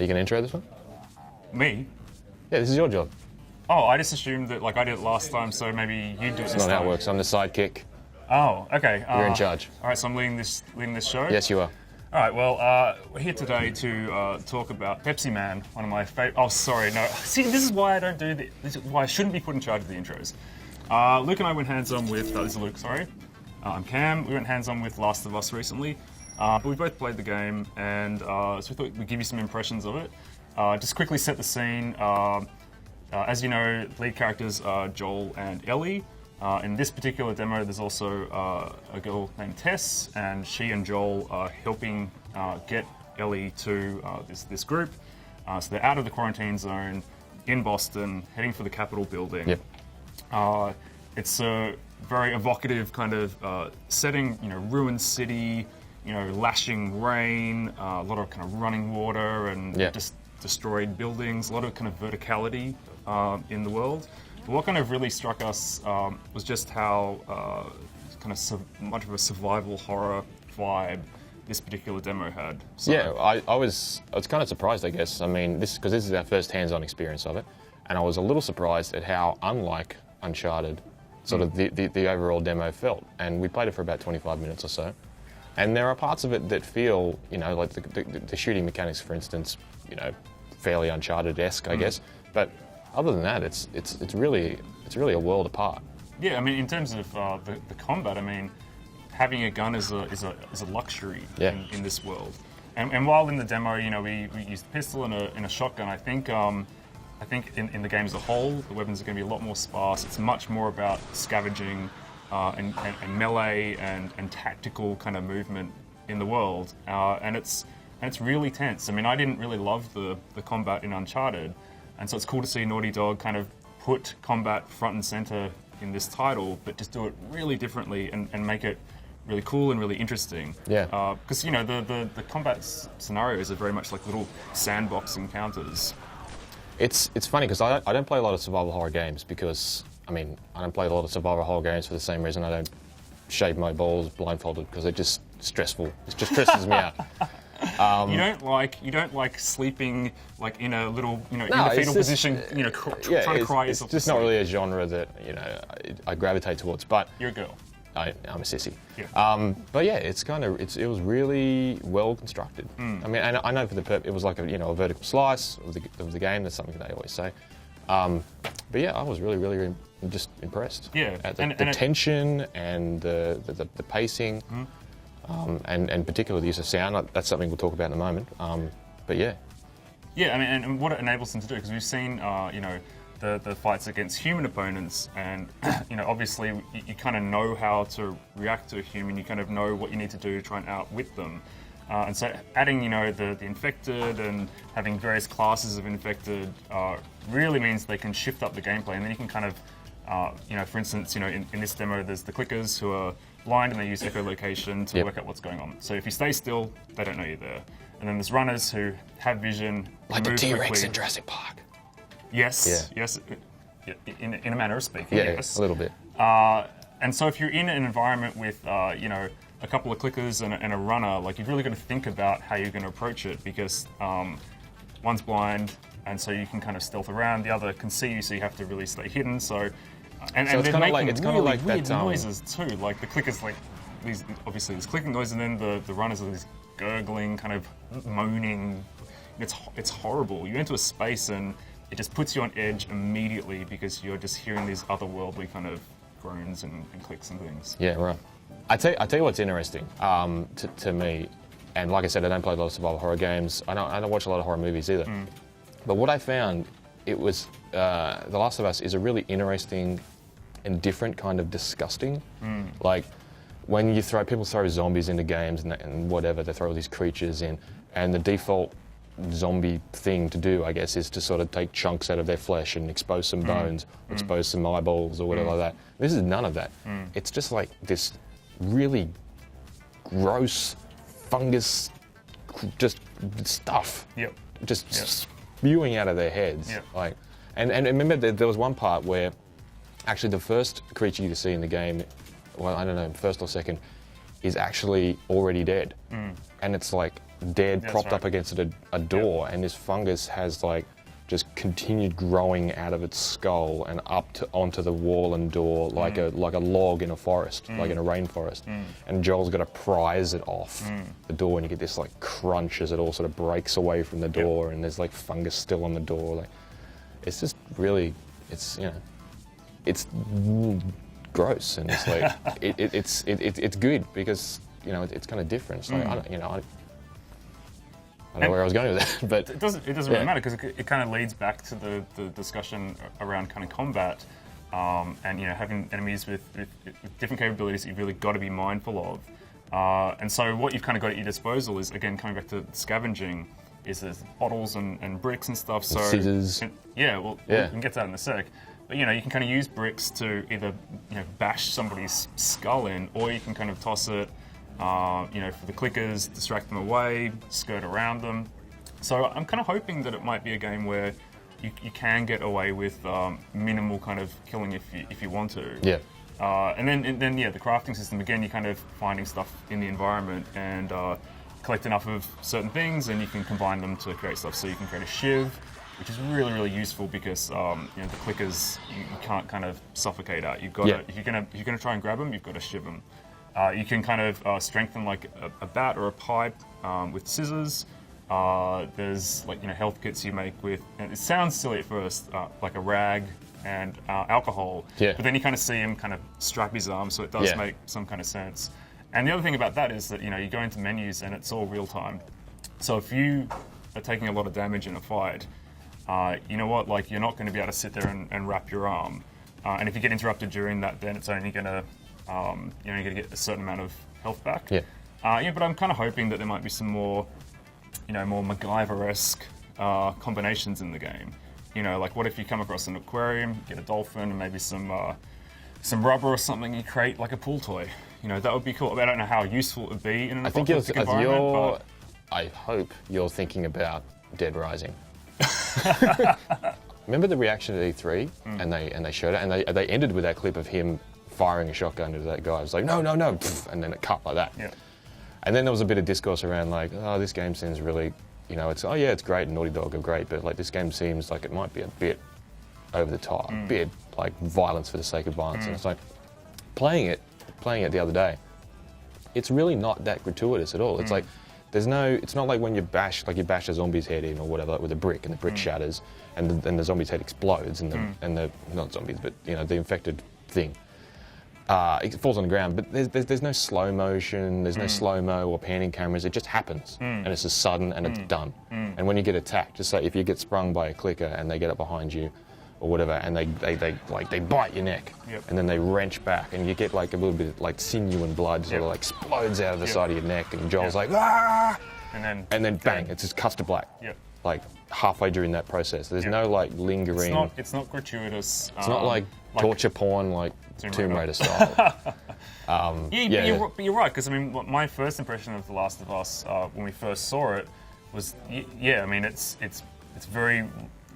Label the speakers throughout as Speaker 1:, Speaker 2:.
Speaker 1: Are you going to intro this one?
Speaker 2: Me?
Speaker 1: Yeah, this is your job.
Speaker 2: Oh, I just assumed that like I did it last time, so maybe you do it this time.
Speaker 1: That's not how it works. I'm the sidekick.
Speaker 2: Oh, okay.
Speaker 1: You're in charge.
Speaker 2: All right, so I'm leading this show?
Speaker 1: Yes, you are.
Speaker 2: All right, well, we're here today to talk about Pepsi Man, one of my favorite... Oh, sorry, no. See, this is why I don't do this. This is why I shouldn't be put in charge of the intros. Luke and I went hands-on with... this is Luke, sorry. I'm Cam. We went hands-on with Last of Us recently. But we both played the game, and so we thought we'd give you some impressions of it. Just quickly set the scene. As you know, lead characters are Joel and Ellie. In this particular demo, there's also a girl named Tess, and she and Joel are helping get Ellie to this group. So they're out of the quarantine zone in Boston, heading for the Capitol building.
Speaker 1: Yep.
Speaker 2: It's a very evocative kind of setting, you know, ruined city, you know, lashing rain, a lot of kind of running water and just destroyed buildings, a lot of kind of verticality in the world. But what kind of really struck us was just how kind of much of a survival horror vibe this particular demo had. So,
Speaker 1: yeah, I was kind of surprised, I guess. I mean, because this is our first hands-on experience of it, and I was a little surprised at how unlike Uncharted sort of the overall demo felt. And we played it for about 25 minutes or so. And there are parts of it that feel, you know, like the shooting mechanics, for instance, you know, fairly Uncharted-esque, I guess. But other than that, it's really a world apart.
Speaker 2: Yeah, I mean, in terms of the combat, I mean, having a gun is a luxury in this world. And while in the demo, you know, we used a pistol and a shotgun, I think in the game as a whole, the weapons are going to be a lot more sparse. It's much more about scavenging and melee and tactical kind of movement in the world, and it's really tense. I mean, I didn't really love the combat in Uncharted, and so it's cool to see Naughty Dog kind of put combat front and center in this title, but just do it really differently and make it really cool and really interesting.
Speaker 1: Yeah.
Speaker 2: Because you know the combat scenarios are very much like little sandbox encounters.
Speaker 1: It's funny because I don't play a lot of survival horror games because, I mean, I don't play a lot of survival horror games for the same reason I don't shave my balls blindfolded, because they're just stressful. It just stresses me out. You don't like sleeping like in a little, you know, in the fetal position, you know, trying to cry yourself. It's just not really a genre that, you know, I gravitate towards. But
Speaker 2: you're a girl.
Speaker 1: I'm a sissy.
Speaker 2: Yeah.
Speaker 1: But yeah, it was really well constructed. I mean, and I know it was like a vertical slice of the game. That's something they always say. But yeah, I was really just impressed.
Speaker 2: Yeah.
Speaker 1: At the tension and the pacing, and particularly the use of sound. That's something we'll talk about in a moment. But yeah.
Speaker 2: Yeah, I mean, and what it enables them to do, because we've seen, you know, the fights against human opponents, and you know, obviously you kind of know how to react to a human. You kind of know what you need to do to try and outwit them. And so adding, you know, the infected and having various classes of infected really means they can shift up the gameplay, and then you can kind of, you know, for instance, you know, in this demo, there's the clickers who are blind and they use echolocation to work out what's going on. So if you stay still, they don't know you're there. And then there's runners who have vision,
Speaker 1: like the T-Rex
Speaker 2: quickly.
Speaker 1: in Jurassic Park.
Speaker 2: Yes, yes, in a manner of speaking, yes.
Speaker 1: A little bit.
Speaker 2: And so if you're in an environment with, you know, a couple of clickers and a runner, like you've really got to think about how you're going to approach it, because one's blind, and so you can kind of stealth around. The other can see you, so you have to really stay hidden. So they're making really weird noises too. Like the clickers, like these obviously this clicking noise, and then the runners are this gurgling, kind of moaning. It's horrible. You enter a space and it just puts you on edge immediately because you're just hearing these otherworldly kind of groans and clicks and things.
Speaker 1: Yeah, right. I tell you what's interesting to me, and like I said, I don't play a lot of survival horror games. I don't watch a lot of horror movies either. But what I found, it was The Last of Us is a really interesting and different kind of disgusting. Like when people throw zombies into games and whatever, they throw all these creatures in, and the default zombie thing to do, I guess, is to sort of take chunks out of their flesh and expose some bones, expose some eyeballs or whatever like that. This is none of that. It's just like this really gross fungus, just stuff, spewing out of their heads. Like, and remember there was one part where actually the first creature you see in the game, well, I don't know, first or second, is actually already dead, and it's like dead,
Speaker 2: That's
Speaker 1: propped
Speaker 2: right.
Speaker 1: up against a door, and this fungus has like just continued growing out of its skull and up to onto the wall and door like a log in a forest, like in a rainforest. And Joel's got to prise it off the door, and you get this like crunch as it all sort of breaks away from the door, and there's like fungus still on the door. Like, it's just really, it's it's gross, and it's like it's good because it's kind of different. It's like I don't know where I was going with that, but
Speaker 2: it doesn't really matter because it kind of leads back to the discussion around kind of combat, and having enemies with different capabilities that you've really got to be mindful of. And so what you've kind of got at your disposal is, again, coming back to scavenging, is there's bottles and bricks and stuff. So
Speaker 1: scissors.
Speaker 2: We can get to that in a sec. But you can kind of use bricks to either bash somebody's skull in, or you can kind of toss it. For the clickers, distract them away, skirt around them. So I'm kind of hoping that it might be a game where you can get away with minimal kind of killing if you want to.
Speaker 1: Yeah.
Speaker 2: And then the crafting system, again, you're kind of finding stuff in the environment and collect enough of certain things, and you can combine them to create stuff. So you can create a shiv, which is really, really useful because the clickers you can't kind of suffocate out. You've got to, if you're gonna try and grab them, you've got to shiv them. You can kind of strengthen like a bat or a pipe with scissors. There's like health kits you make with, and it sounds silly at first, like a rag and alcohol.
Speaker 1: Yeah.
Speaker 2: But then you kind of see him kind of strap his arm, so it does make some kind of sense. And the other thing about that is that you go into menus and it's all real time. So if you are taking a lot of damage in a fight, you know what? Like you're not going to be able to sit there and wrap your arm. And if you get interrupted during that, then it's only going to you're going to get a certain amount of health back.
Speaker 1: Yeah.
Speaker 2: But I'm kind of hoping that there might be some more, more MacGyver-esque combinations in the game. Like what if you come across an aquarium, get a dolphin, and maybe some rubber or something, you create like a pool toy. That would be cool. I don't know how useful it would be in an apocalyptic environment.
Speaker 1: I hope you're thinking about Dead Rising. Remember the reaction at E3, and they showed it, and they ended with that clip of him firing a shotgun into that guy. It was like, no, and then it cut like that.
Speaker 2: Yeah.
Speaker 1: And then there was a bit of discourse around like, oh, this game seems really, it's great, and Naughty Dog are great, but like this game seems like it might be a bit over the top, a bit like violence for the sake of violence. And it's like, playing it the other day, it's really not that gratuitous at all. It's like, it's not like when you bash a zombie's head in or whatever with a brick, and the brick shatters, and the zombie's head explodes, and the not zombies, but the infected thing. It falls on the ground, but there's no slow motion, there's no slow-mo or panning cameras. It just happens, and it's just sudden, and it's done. And when you get attacked, just say if you get sprung by a clicker and they get up behind you, or whatever, and they bite your neck, and then they wrench back, and you get like a little bit of, like sinew and blood sort of like explodes out of the side of your neck, and Joel's like ah, and then bang, it just cuts to black. Like halfway during that process, there's no like lingering.
Speaker 2: It's not gratuitous.
Speaker 1: It's not like torture porn, like Tomb Raider style.
Speaker 2: But you're right, because I mean, my first impression of The Last of Us when we first saw it was, it's very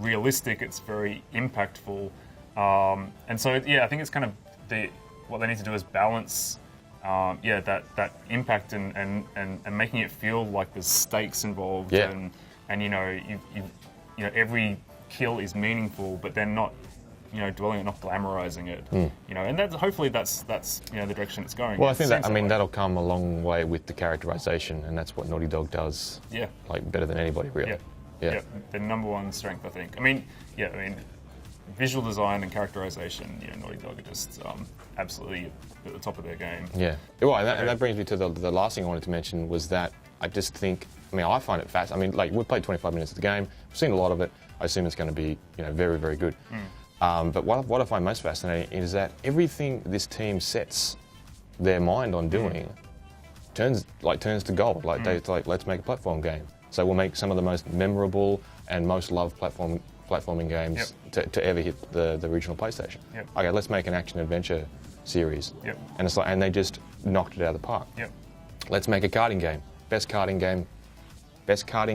Speaker 2: realistic, it's very impactful, and so I think it's kind of what they need to do is balance that impact and making it feel like there's stakes involved, and every kill is meaningful, but then not dwelling on, not glamorizing it, and hopefully that's the direction it's going.
Speaker 1: Well, I think that'll come a long way with the characterization, and that's what Naughty Dog does. Like better than anybody, really.
Speaker 2: Yeah, the number one strength, I think. Visual design and characterization, Naughty Dog are just absolutely at the top of their game.
Speaker 1: Yeah. Well, and that brings me to the last thing I wanted to mention was that I just think, I find it fascinating. We've played 25 minutes of the game, we've seen a lot of it. I assume it's going to be, very, very good. But what I find most fascinating is that everything this team sets their mind on doing turns to gold. Let's make a platform game. So we'll make some of the most memorable and most loved platforming games to ever hit the original PlayStation. Okay, let's make an action-adventure series. And they just knocked it out of the park. Let's make a karting game. Best karting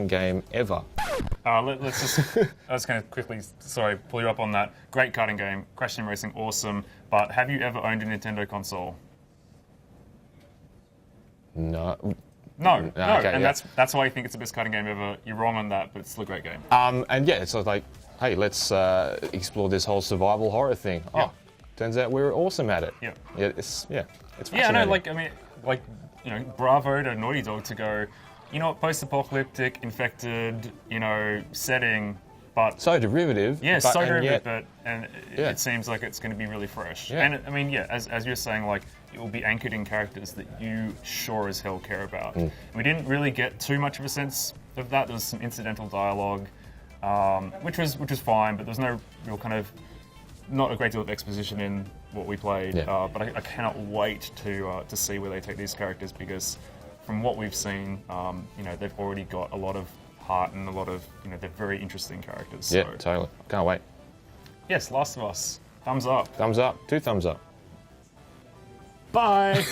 Speaker 1: game ever.
Speaker 2: Let's just, I was going to quickly, pull you up on that. Great karting game, Crash Team Racing, awesome. But have you ever owned a Nintendo console?
Speaker 1: No.
Speaker 2: No,
Speaker 1: okay,
Speaker 2: and
Speaker 1: yeah.
Speaker 2: that's why I think it's the best cutting game ever. You're wrong on that, but it's still a great game.
Speaker 1: And yeah, it's like, hey, let's explore this whole survival horror thing.
Speaker 2: Yeah.
Speaker 1: Oh, turns out we were awesome at it.
Speaker 2: Yeah.
Speaker 1: It's fascinating.
Speaker 2: Yeah, I know, bravo to Naughty Dog to go, post-apocalyptic, infected, setting, but
Speaker 1: so derivative.
Speaker 2: yeah, so derivative,
Speaker 1: yet,
Speaker 2: it seems like it's going to be really fresh.
Speaker 1: Yeah.
Speaker 2: And I mean, yeah, as you're saying, like it will be anchored in characters that you sure as hell care about. We didn't really get too much of a sense of that. There was some incidental dialogue, which was fine, but there was no real kind of not a great deal of exposition in what we played.
Speaker 1: Yeah.
Speaker 2: But I cannot wait to see where they take these characters because from what we've seen, they've already got a lot of heart and a lot of they're very interesting characters.
Speaker 1: Yeah,
Speaker 2: so.
Speaker 1: totally. Can't wait.
Speaker 2: Yes, Last of Us. Thumbs up.
Speaker 1: Thumbs up. 2 thumbs up.
Speaker 2: Bye.